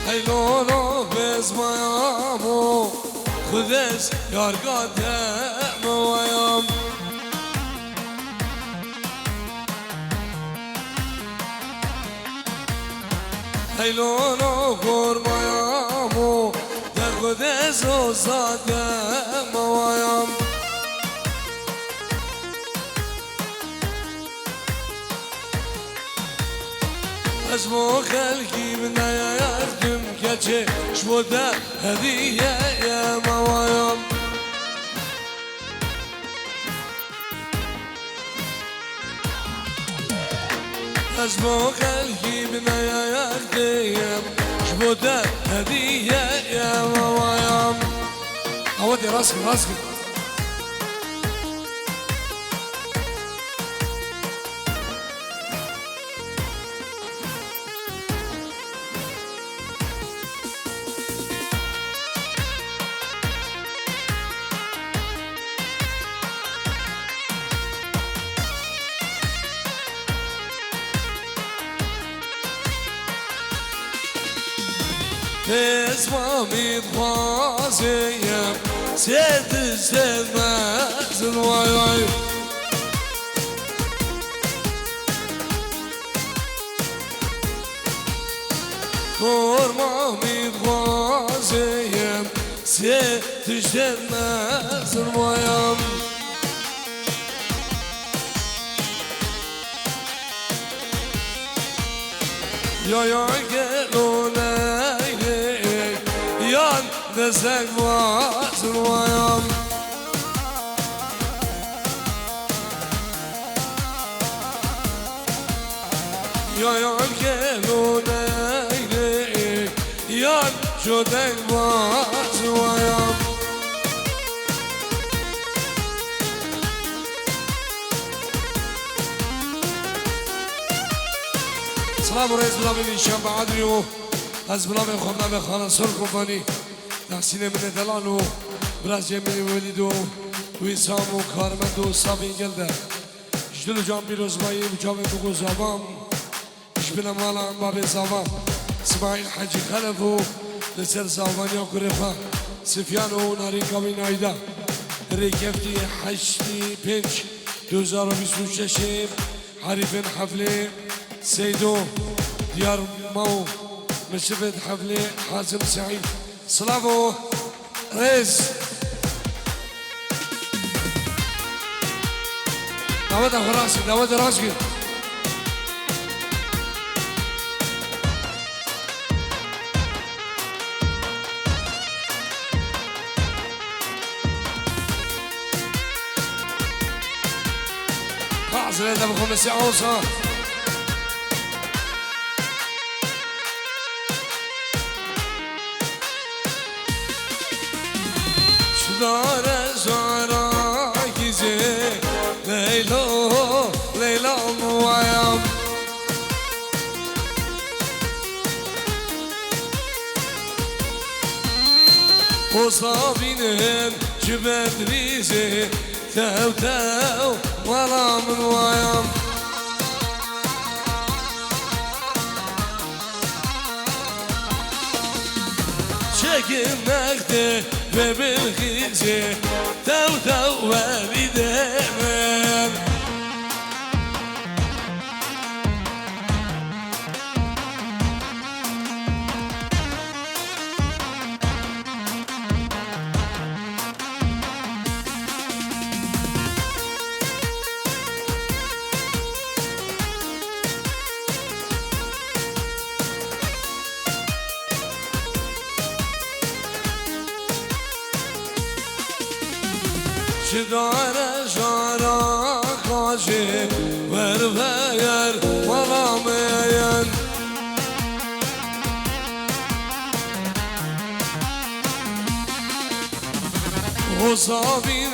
هیلونو بزمایامو خودش یارگادم ویم هیلونو گرمایامو در خودش رو زادم ویم از مو خلقی بنیردم که چشم ده هدیه موایم از مو خلقی بنیردم چشم ده هدیه موایم اودی راسکی اسمامي بخازيم سيد السماز الوايواي كورمامي بخازيم سيد السماز الوايواي يا قلونا دستك واصل ويام يا كلونا يا شدك واصل ويام سلام رئيس بلابي الشام بعدريو از بلابي خمنا بخانا سر كومباني نحسين من دلالو براز جميل وليدو ويسام وكارمند وصابي جلده جدلو جام بيروز باي وجام بقو زوام اشبنا مالا بابي زوام اسماعيل حجي خلفو لسر زوانيا كرفا سفيانو نارين كامين ايدا ريكفتي حشتي بنش 2026 حريفين حفلة سيدو ديار مو مشفت حفلة حازم سعيد سلامو ريز دعوت راسك دعوت راسك خلاص هذا بخمس عوصة داره زارا گیزه لیلا موایم وصابينهم جبت ريزه تو ولا من وایم شكل نخته بالخيزة تو والدهم شدار شارا خاشي ورفاير ورامين وصابين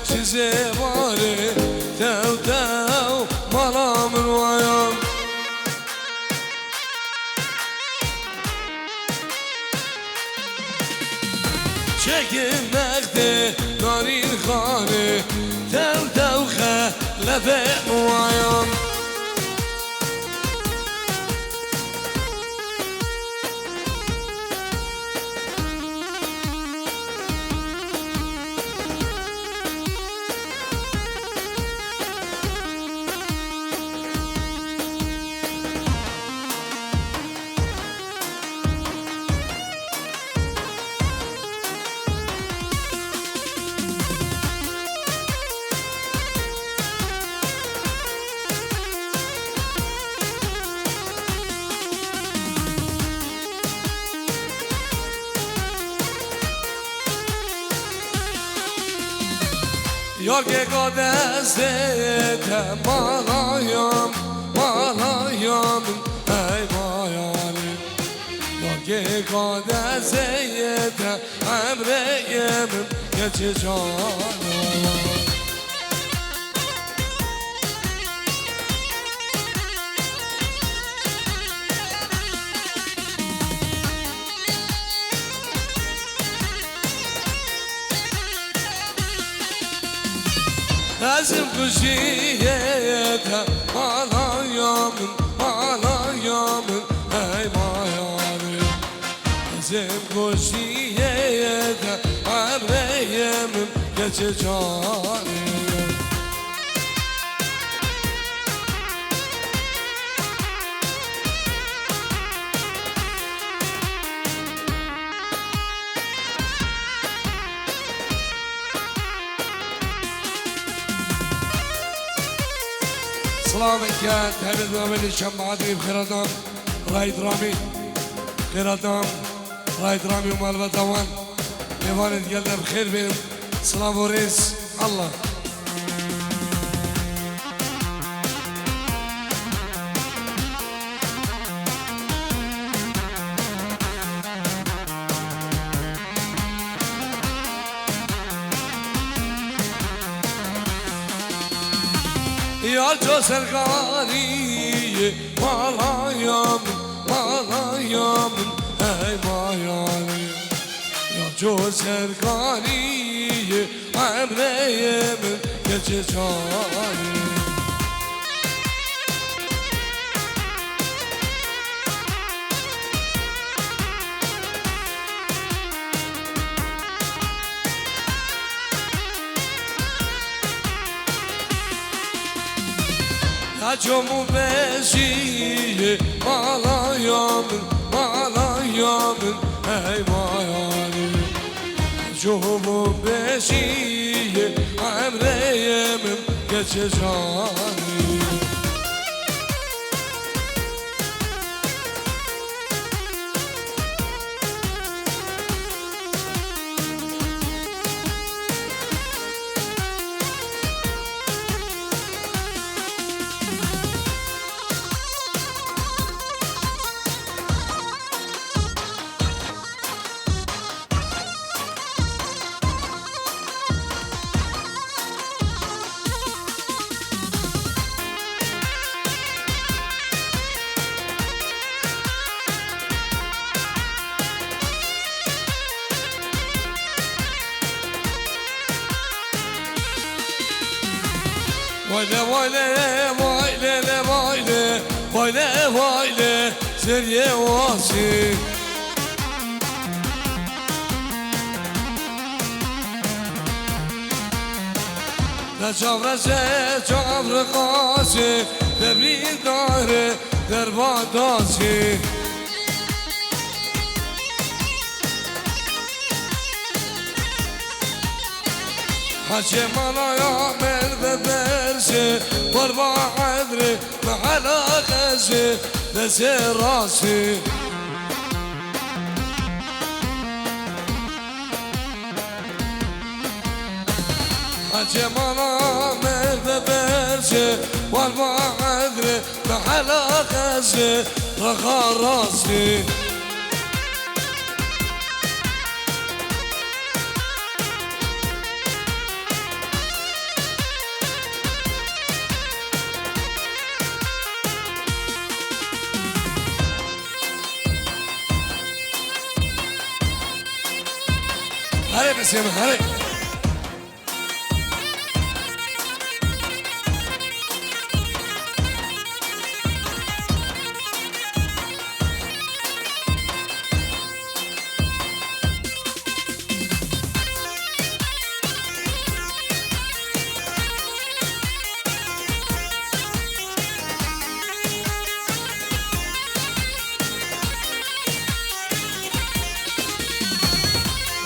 شزيباري تو مرامن ويام شكل نخته نارين خانه تو خلفه ويام یار که گادسته مالایم مالایم ای مایانم یار که گادسته امریم گچه جانم Azim kuşiyete malayamın malayamın ey mayanım Azim kuşiyete emreyemim geçe canım سلامك يا تهبد مامل الشمعاتي بخير دام راي درامي خير دام راي درامي ومال بدوان ايوان تقلنا بخير بهم سلام وريس الله Yar çok serkani malayamın malayamın ey mayanım Yar çok serkani emreyemin geçe canım Çomu beşiği malayamın malayamın ey mayanım Çomu beşiği emreyemim geçe canım Vayle vayle vayle vayle vayle vayle seriye vasi Ne çavrese çavre kasi Tebrik daire derbadasi حكي مالا يعمل ببرسي واربع عذري محلا غزي نسي راسي حكي مالا يعمل ببرسي واربع عذري محلا غزي رخا راسي هلا بس يا هلا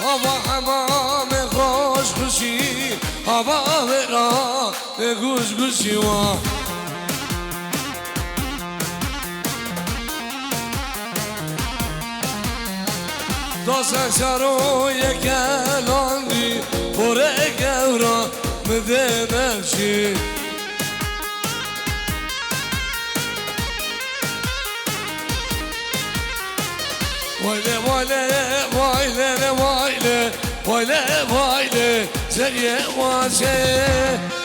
هوا حمام خوش خوشی هوا ورا گوش گوشی و دو سشارو یک الاندی پره گورا مدينكشي ويلي ويلي ويلي ويلي ويلي ويلي زي واسي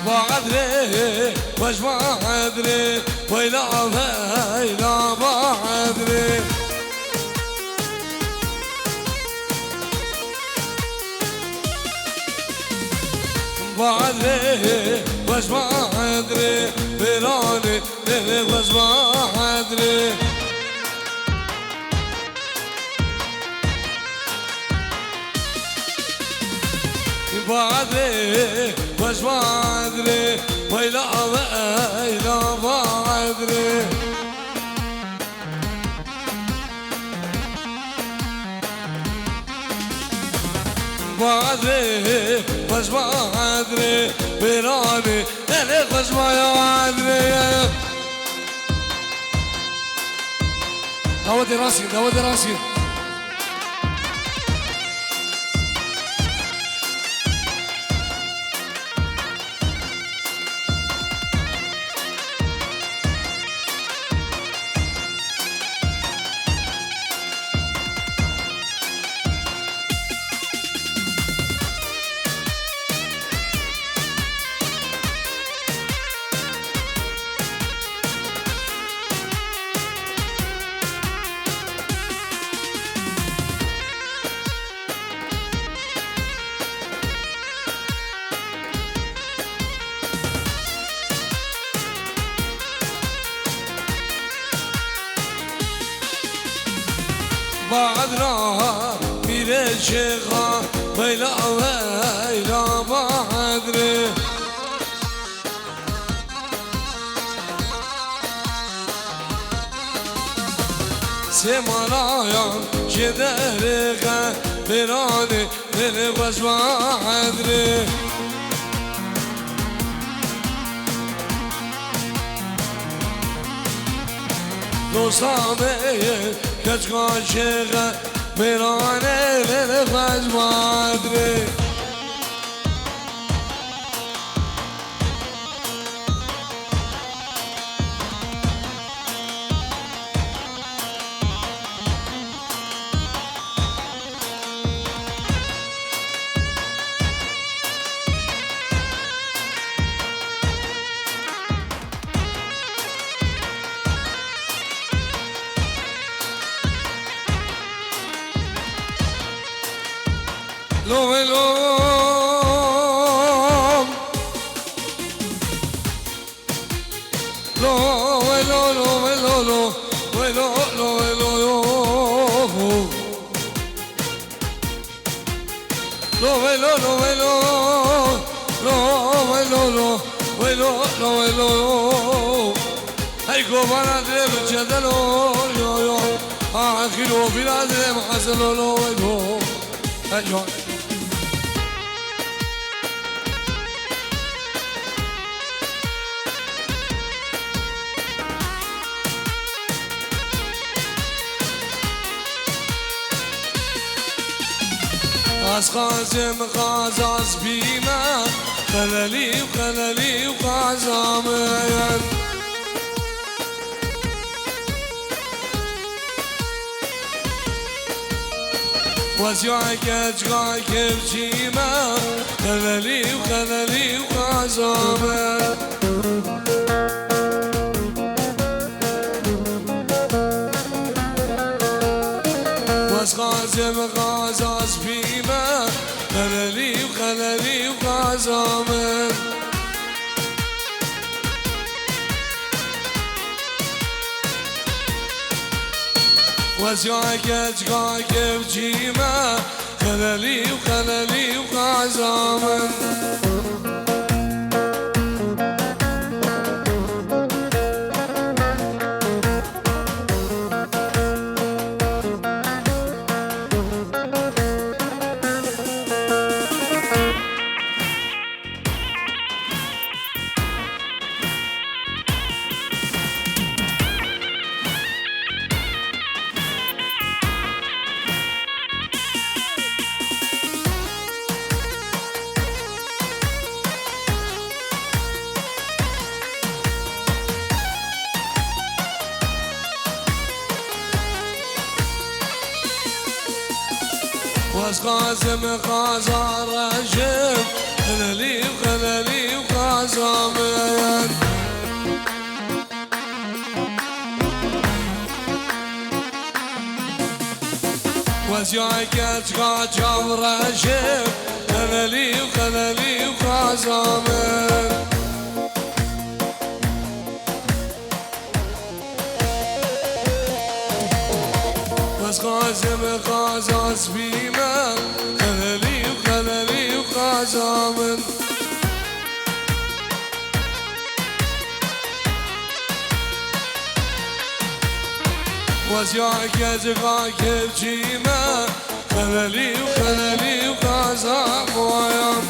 بعدري وش بعدري ويلا ويلا بعدري بعدري وش بعدري براني وش بعدري بعدري وش بعدري ويلا ويلا بعدري بعدري وش بعدري براني وش بعدري داودي راسي داودي راسي بعدنا ميري شيخا ويلا ويلا بعدري سمرايا شدرقة براني وش بعدري دوستانه کچ عاشق میرانه لخوش مادری لو لو لو لو لو لو لو لو لو لو هيكو بنادر بجدلو يو يو اخيرو بنادر محسلو لو لو ايوه از قاسم قازاز بیمه خللی و خللی و قازامه وزیعک اجگاک بچیمه خللی و خللی و قازامه از قاسم قازاز بیمه خللی و خللی و قازامه وزياك جاك بجيمة خلالي وخلالي وقازامن واسقاسم قازار رجب خلالي وخلالي وقازامن وزياك جاك رجب خلالي وخلالي وقازامن واسقاسم قازاز بيما خلالي وخلالي وقازامن وزياك جاك بجيما خلالي وخلالي وقازامن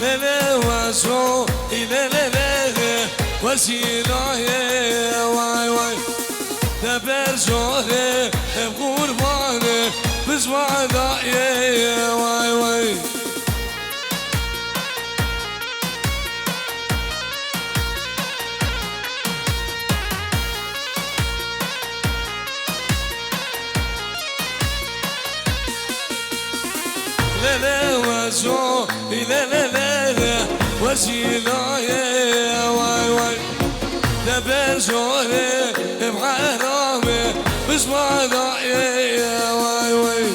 ليلة وسو إلى ليلة وسيلة واي واي دبر زهرة بقربانة بزوادة واي واي ليلة وسو إلى ليلة وسيلة واي واي دبر زهرة بحرامة بزوادة واي واي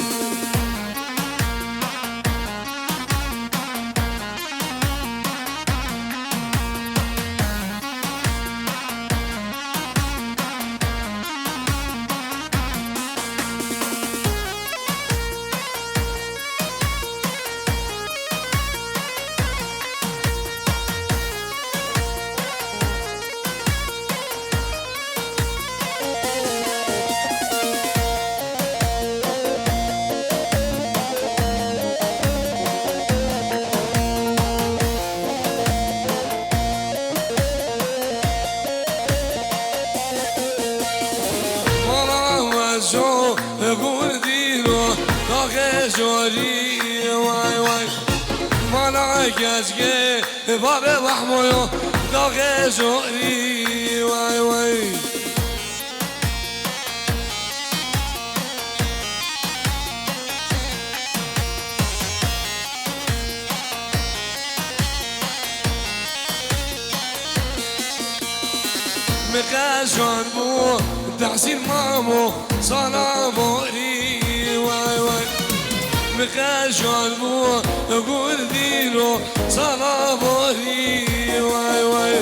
قردينو داخل جوري واي واي مانا كزكي بابي وحمو داخل جوري واي واي مقاشون بو تحسين مامو صنابوري واي واي مقاشون بو قردينو صنابوري واي واي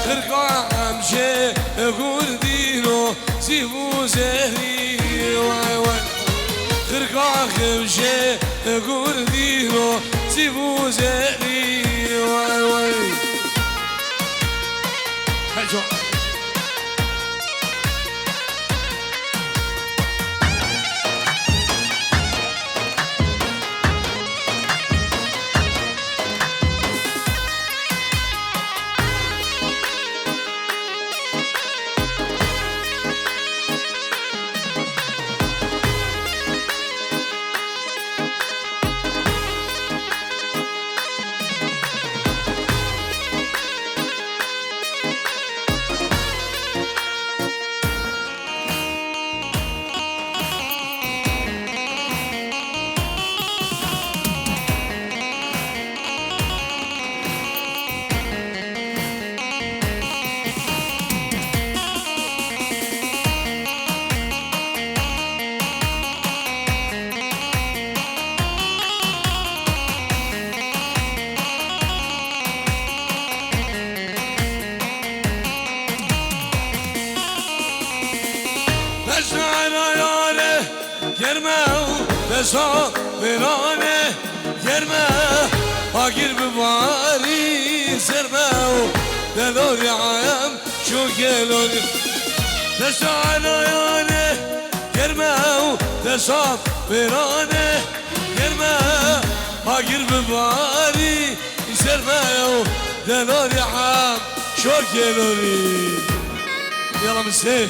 خرقا امشي قردينو سيبو زهري واي واي خرقا خمشي قردينو سيبو زهري حجو بسا برانه گرمه آگیر بباری سرمه و دلوری عیم شو گلوری بسا علایانه گرمه و بسا برانه گرمه آگیر بباری سرمه و دلوری عیم شو گلوری يلا مسيح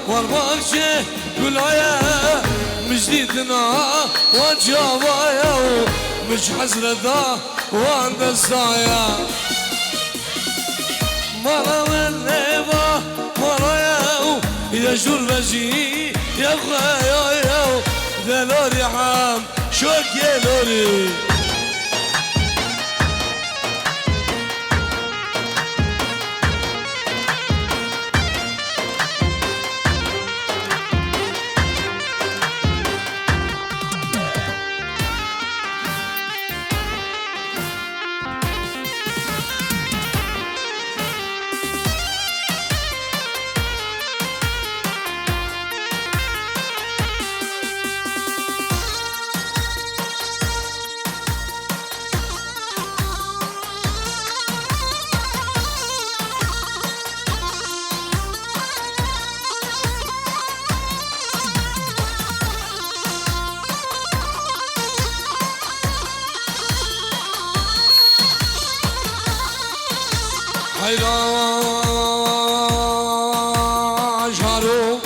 والباغچه گلایه مش دیدنا وجوایا مش حسرتا وان دستایا مرا والنبا مرايا يا جور بجي يا خايا دلوري عام شوك يا لوري جارو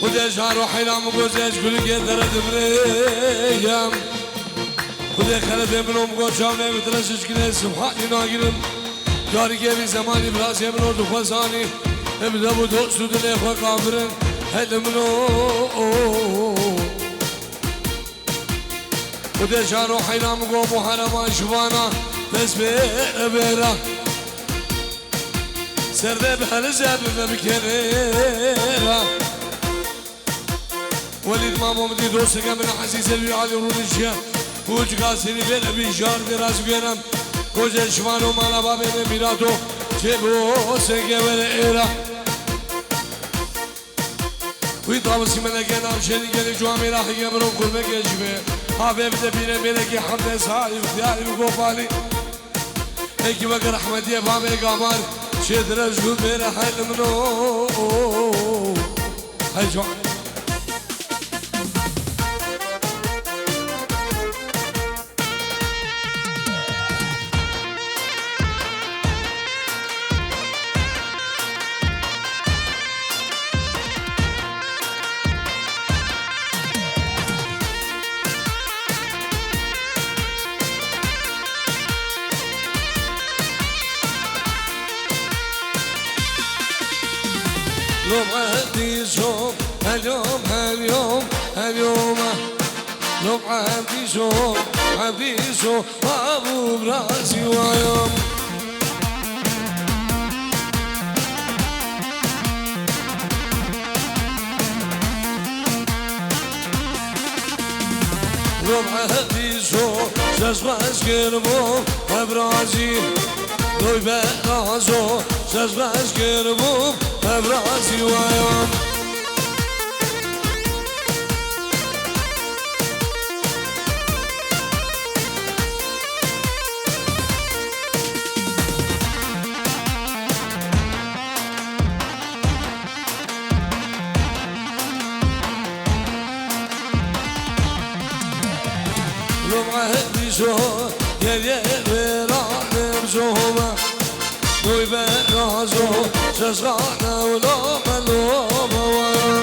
خود جارو حیرام گوزش گلی که درد مریم خود خلد منو مگوشام نمیترسش کنه سبحانی ناگیرم یاری که بی زمانی برازی منو دو خوزانی ابدا بود دوستو دل خواه کافرن هل منو خود جارو حیرام گو محرمان شبانا بس بيرا سرده بهالزاد بكريرا وليد ماما مدي دوسك من حسيس اللي علي ورودشيا وج قاسيني بين ابي جار دراس غيرم كوجه شمانو مالا بابي ميراتو جيبو سكه وريرا ويطاوسي من كان امشي قال جوامي راح يمرو كل ما يجيبه حبيب دبينا ملكي حمد صاحب ديالي وقوفالي هيك بقى رحمتي بابي قمر شد رجل بير حل منو هاي جوان اليوم عبديشو أبو براسي ويوم عبديشو ششغش كربو أبرازي دوي برازو ششغش كربو أبرازي ويوم عهديشو يا برانم زوما دوي برازو ششغانا ولوما لوما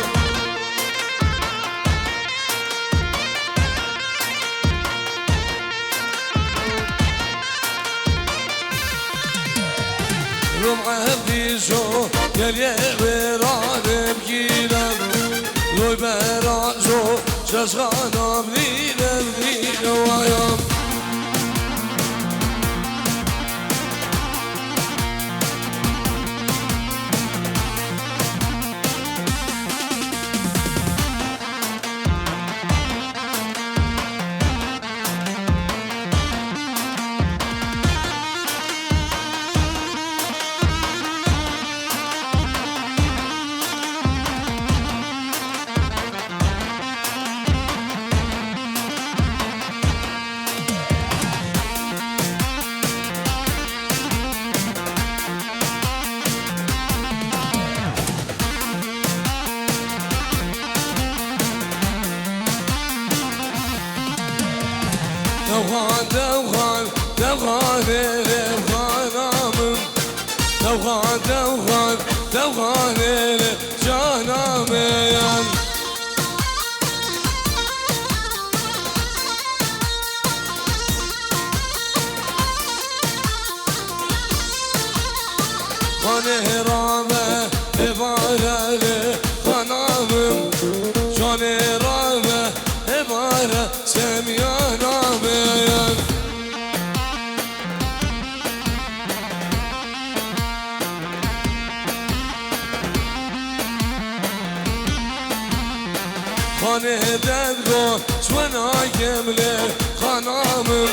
عهديشو يا برانم جيلم دوي برازو ششغانا بليلم ويوم دوغان جاناميان خانه رامه عباره خانامم جانه رامه عباره سمیاناميان خانه ددگو چونایم لی خانامم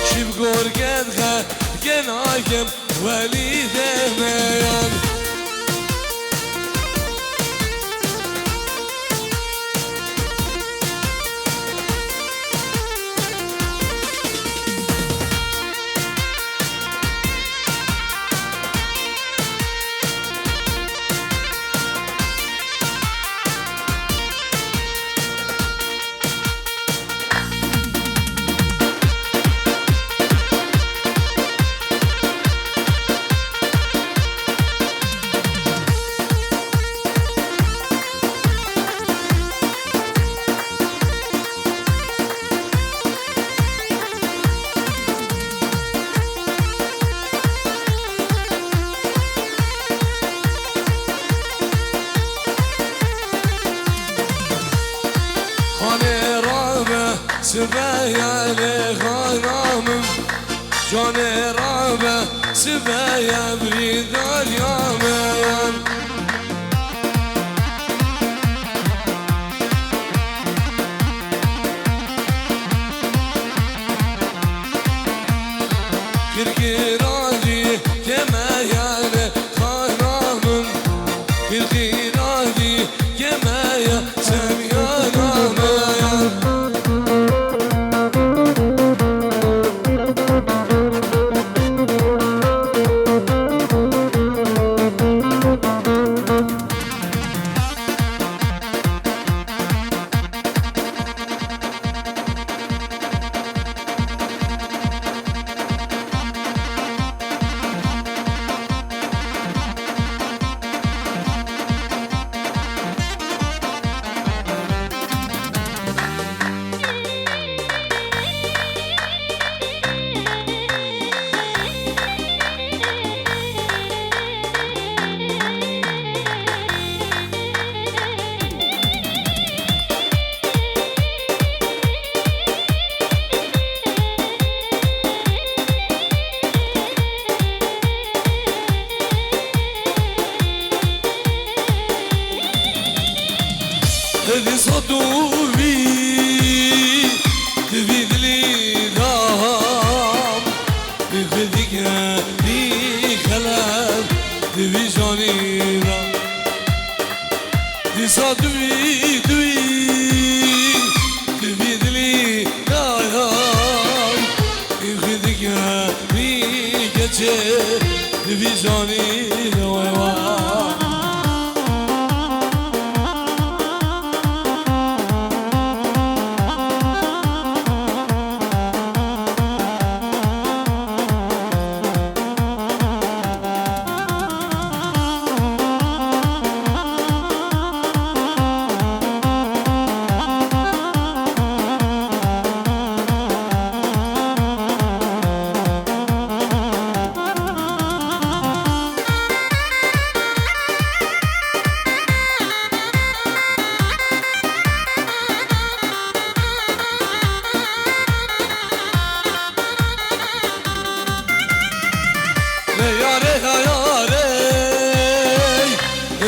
شیب گرگد خد گنایم ولی دمیم سبايا لخانامم جان رابه سبايا بريد اليامين كركيرادي كما يا لخانامم كركيرادي كما يا سميانامين هذي صدوبي تفيد لي دام بخدك لي خلال تفي جاني دام دي صدوبي دوي تفيد لي دام بخدك لي كتير تفي جاني دام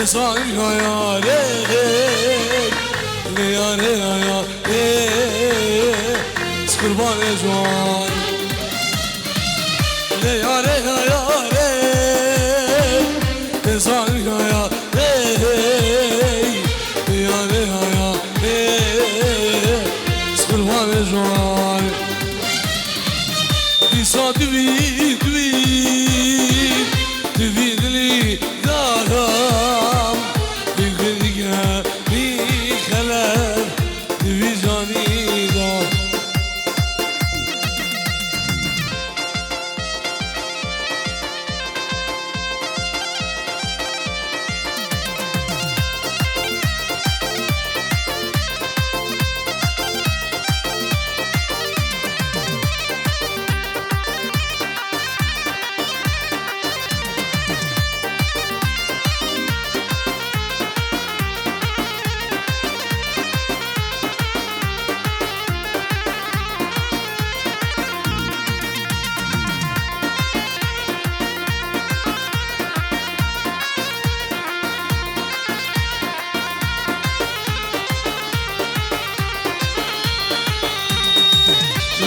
صاير يا ريت يا ريت سكربان جوان يا ريت صاير يا ريت يا ريت سكربان جوان دي صادوي دوي تفيد لي دارام بخدك بي خلال تفي جاني دار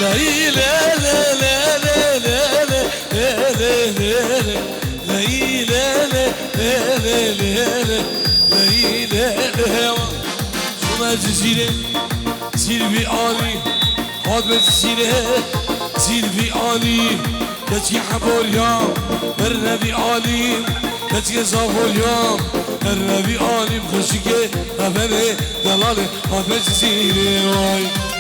لا لا لا لا لا لا لا لا لا شو ما تسيله سيلفي آلي هاد بتسيله سيلفي آلي كتي حبوليا النبي آلي كتي صافوليا النبي آلي بخشكي أفني دلالي هاد بتسيله واي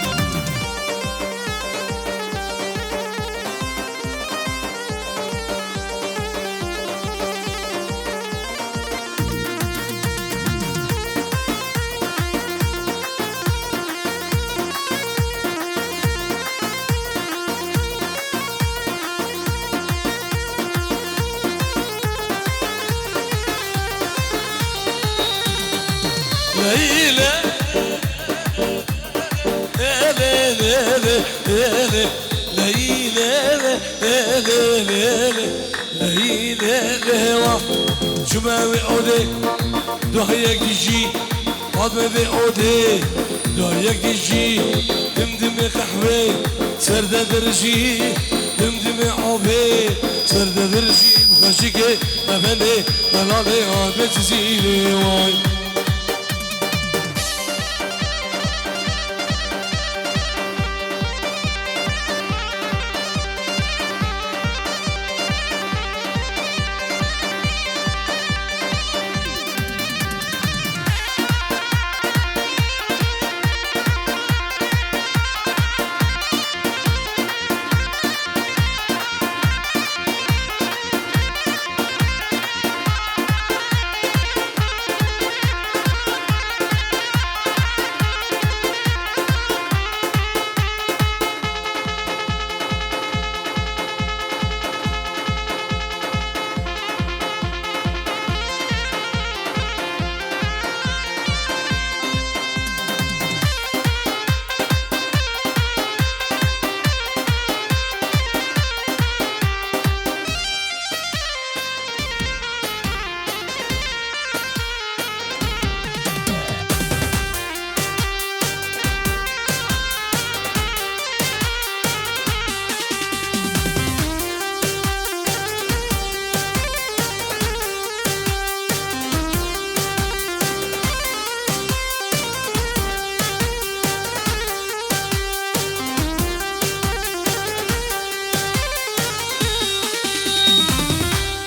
ليلى ليلى شماوي أودي دهيك تجي عظمة ذي أودي دهيك تجي دمدم قحوي سردة درجي دمدم عوبي سردة درجي بخشكي أفني ملالي عاد بتزيلي واي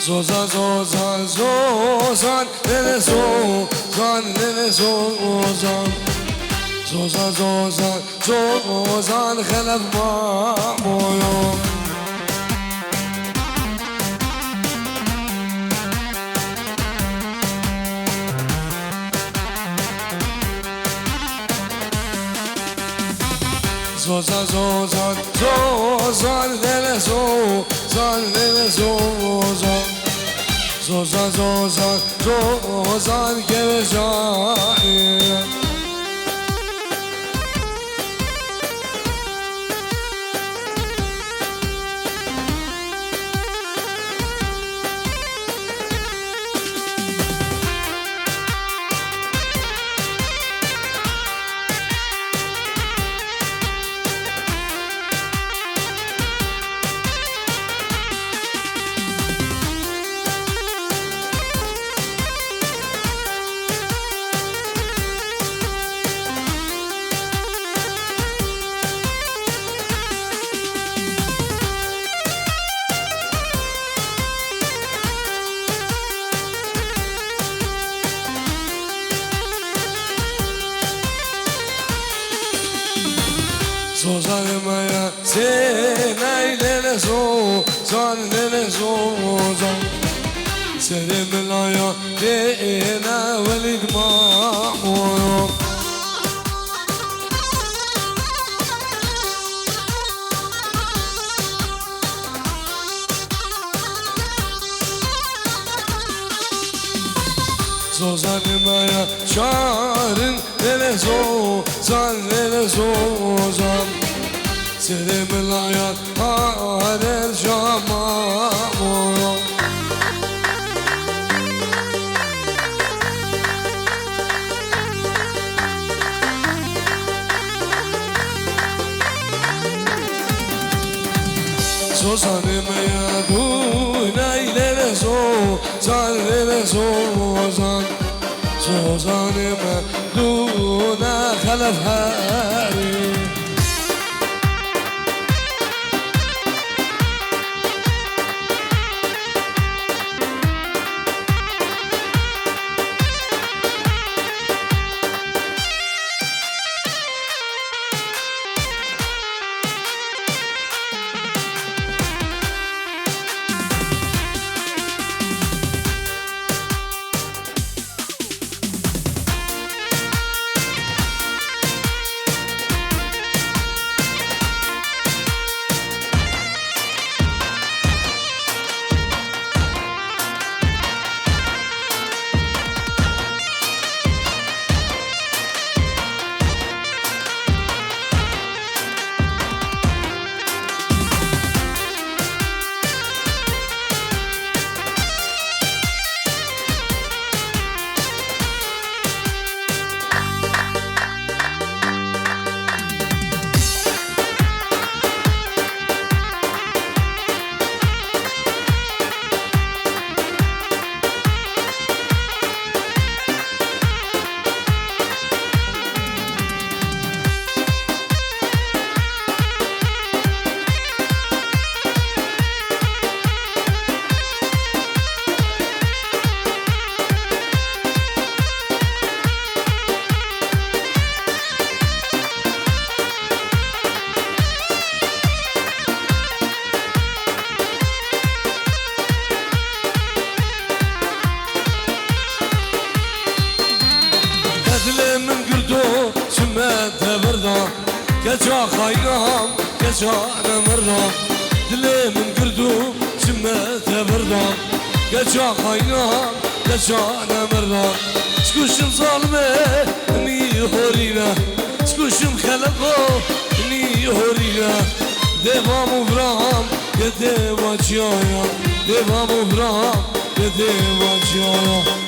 زوزان زوزان زوزان دل زوزان دل زوزان زوزان زوزان زوزان خلف مامویو زوزان زوزان زوزان دل زوزان دل زوزان زوزان زوزان زوزان گوزانی زوزان مایا سینای دل زوزان دل زوزان سر ملایا دینا ولید مامویو زوزان مایا شارن دل زوزان دل زوزان سر ملایا هر جامامویو زوزان مایا دونای دل زوزان دل زوزان زوزان ما دونا خلف هاري من قردو سمت بردم كجا خاينام كجا نمردم دلي من قردو سمت بردم كجا خاينام كجا نمردم سكوشم ظالمه اني هورينا سكوشم خلقو اني هورينا ديفام وفراهم يا ديفا جايا ديفام وفراهم يا ديفا جايا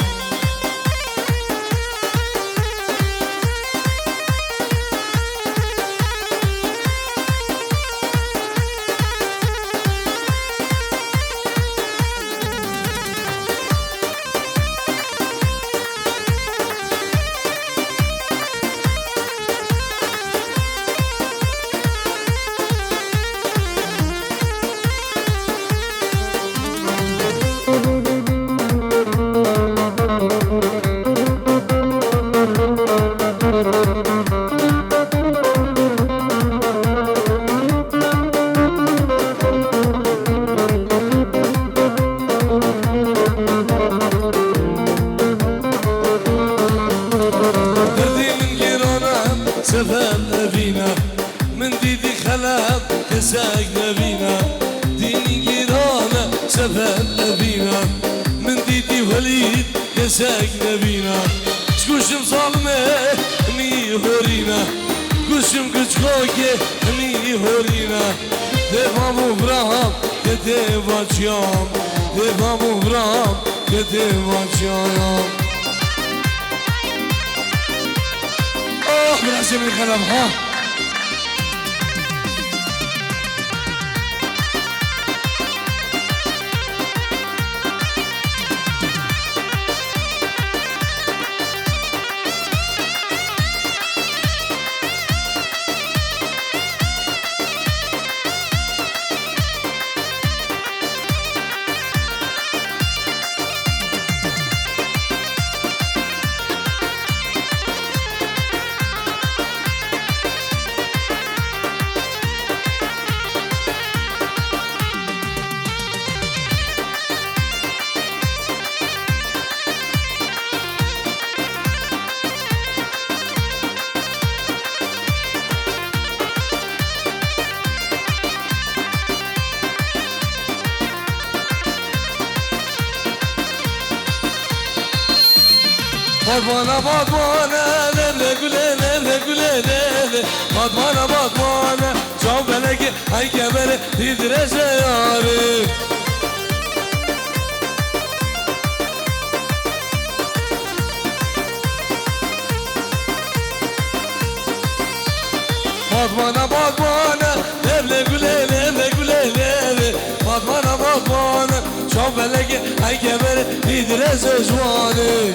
سفر نبینا من دیدی خلق کسک نبینا دینی گیرانه سفر نبینا من دیدی ولید کسک نبینا گوشم سالمه می هورینا گوشم کچکوکه می هورینا devamı bırak ki devacıyam devamı bırak ki devacıyam biraz yemin kalem ha Batmana batmana lele güle lele güle lele Batmana batmana Çav beleki ay kebere titrese yâri Batmana batmana lele güle lele güle lele Batmana batmana Çav beleki ay kebere titrese yâri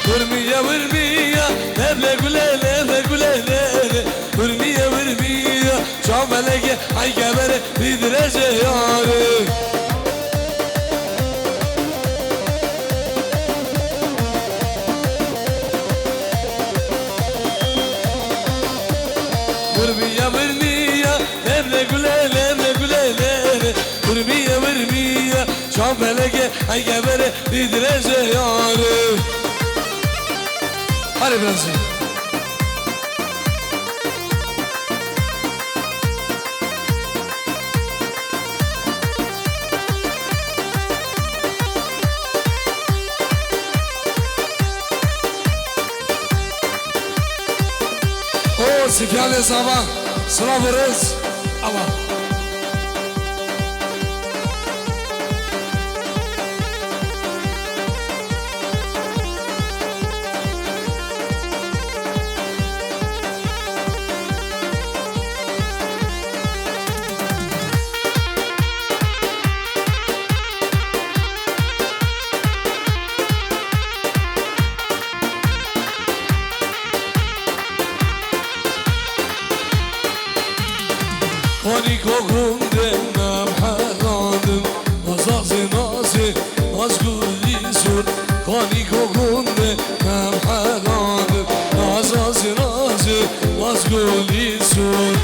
Vurmiya vurmiya Levle güle levle güle levle Vurmiya vurmiya Çameleke ay kebere Bidirece yâri Vurmiya vurmiya Levle güle levle güle levle Vurmiya vurmiya Çameleke ay kebere Bidirece yâri Hadi biraz iyi. O Sifyale sabah sıra vuruz ama Hani kokundan haladım Azazı nazı az gülüsün Hani kokundan haladım Azazı nazı az gülüsün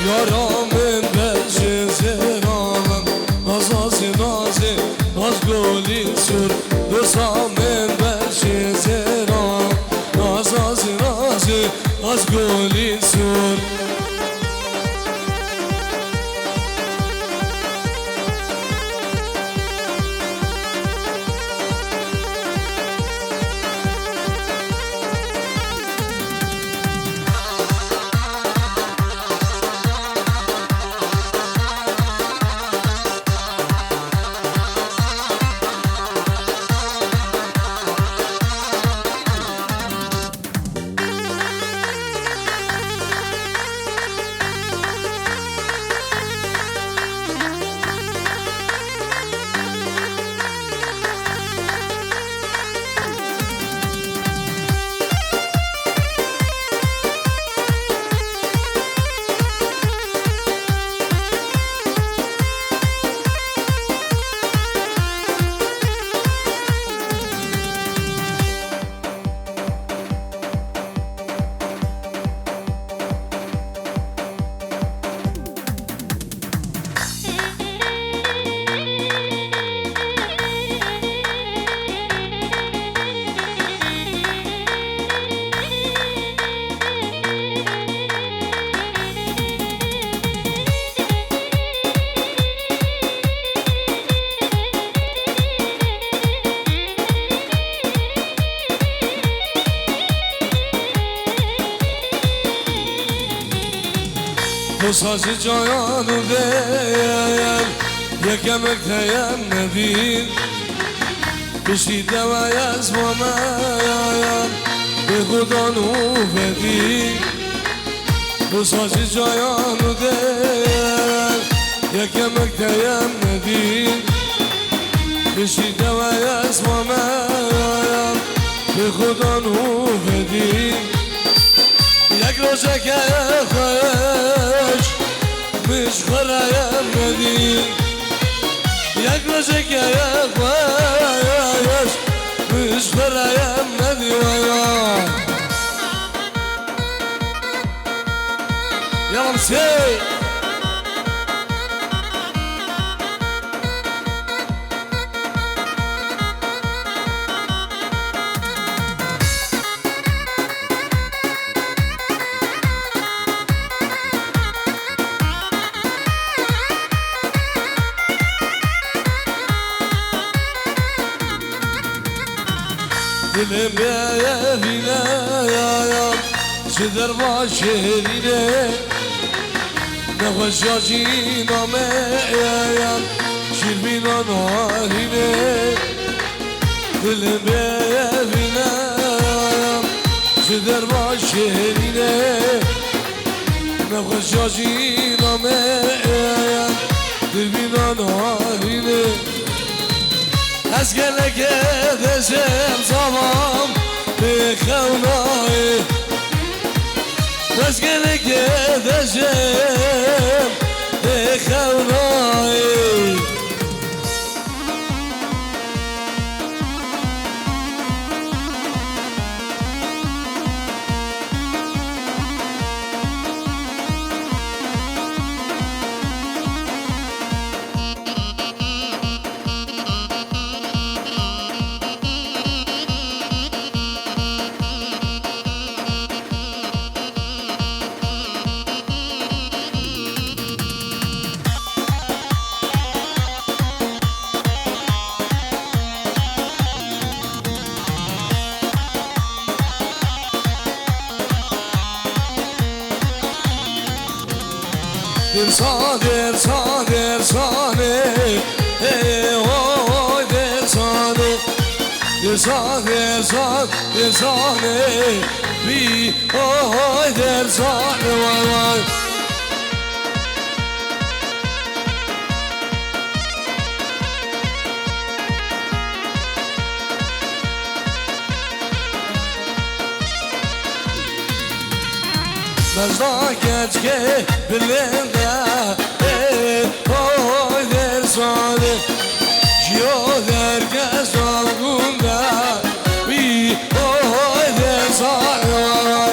Yaramın وصاص جایان و دل یکم اکتایم ندید بشتی دوای از مامان به خدا نو بدید وصاص جایان و دل یکم اکتایم ندید بشتی دوای از مامان به خدا نو بدید یک روزه که خوش مش خرایم ندی یک روزه که خوش مش خرایم ندی یالم سی دلم بیاینه یایم چه در باشینه نخوش یاجی نامه یایم شیر بینا نارینه دلم بیاینه یایم چه در باشینه نخوش یاجی نامه یایم شیر بینا نارینه از گله دشم زمان به خونای از گله دشم به خونای درسانه ای وای درسانه بی وای درسانه وای وای مزداکت که بلنده وای درسانه جیو درگز آلگونده بی وای درسانه وای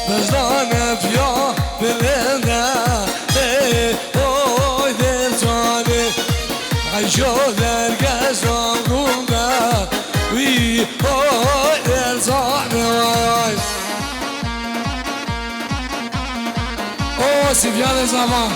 مزدانه بیا بلنده وای درسانه عیشو درگز آلگونده بی وای درسانه وای سیفیان زمان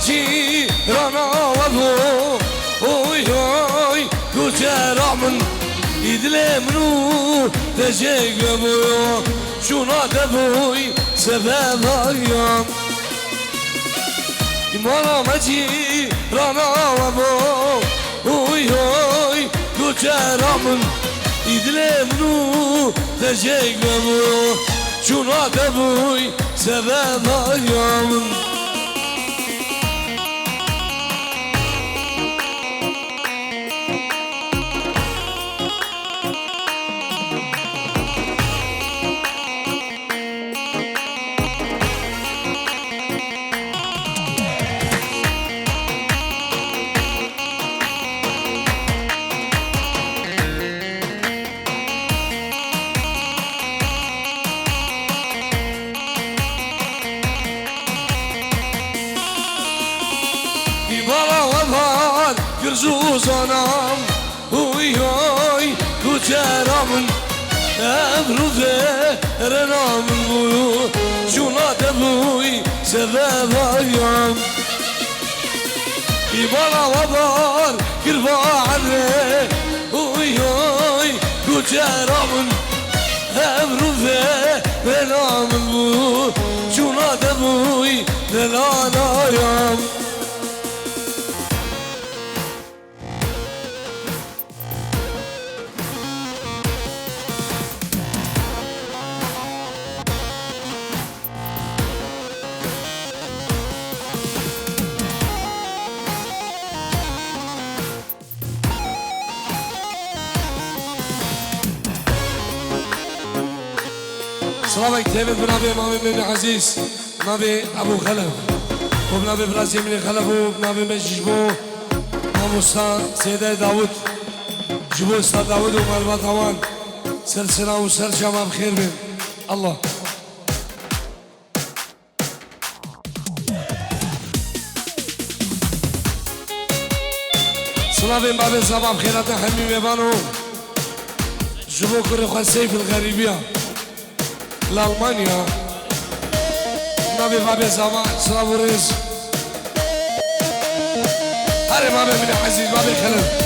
جيرانا وابو اوي اوي كوشارع من يدلي منو تجيك ابويا شونا دبوي سبب ايام مالا مجيرانا وابو اوي اوي كوشارع من يدلي منو تجيك ابويا شونا دبوي سبب ايام زوزانم اوی اوی کوچرامن امروزه رنامن بویو جونات بوی سبب ایام ایبالا و بار کربا عره اوی اوی کوچرامن امروزه رنامن بویو جونات بوی دلان ایام سلامك دايما بنابي مامي من عزيز بنابي ابو خلف وبنابي براسي من خلف وبنابي من جبو ماموستا سيدة داود جبو استاذ داود ومالبات هوان سلسلة وسر شباب خير بين الله سلامي بابي شباب خيرات حمي ميبانو جبو كوري خواه سيف الغريبية لألمانيا نبي بابي زمان سلام وريز هاري بابي من عزيز بابي خلف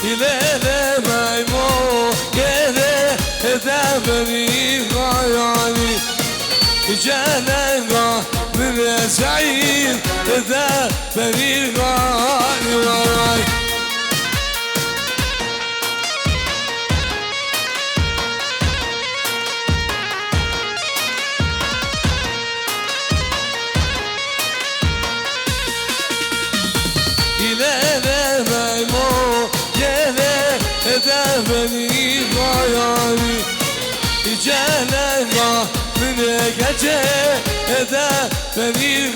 ليلة ميمون كده دابني غياني جانا من سعيد دابني غاني وراي ليلة ميمون دابني غياني جانا من gece ede beni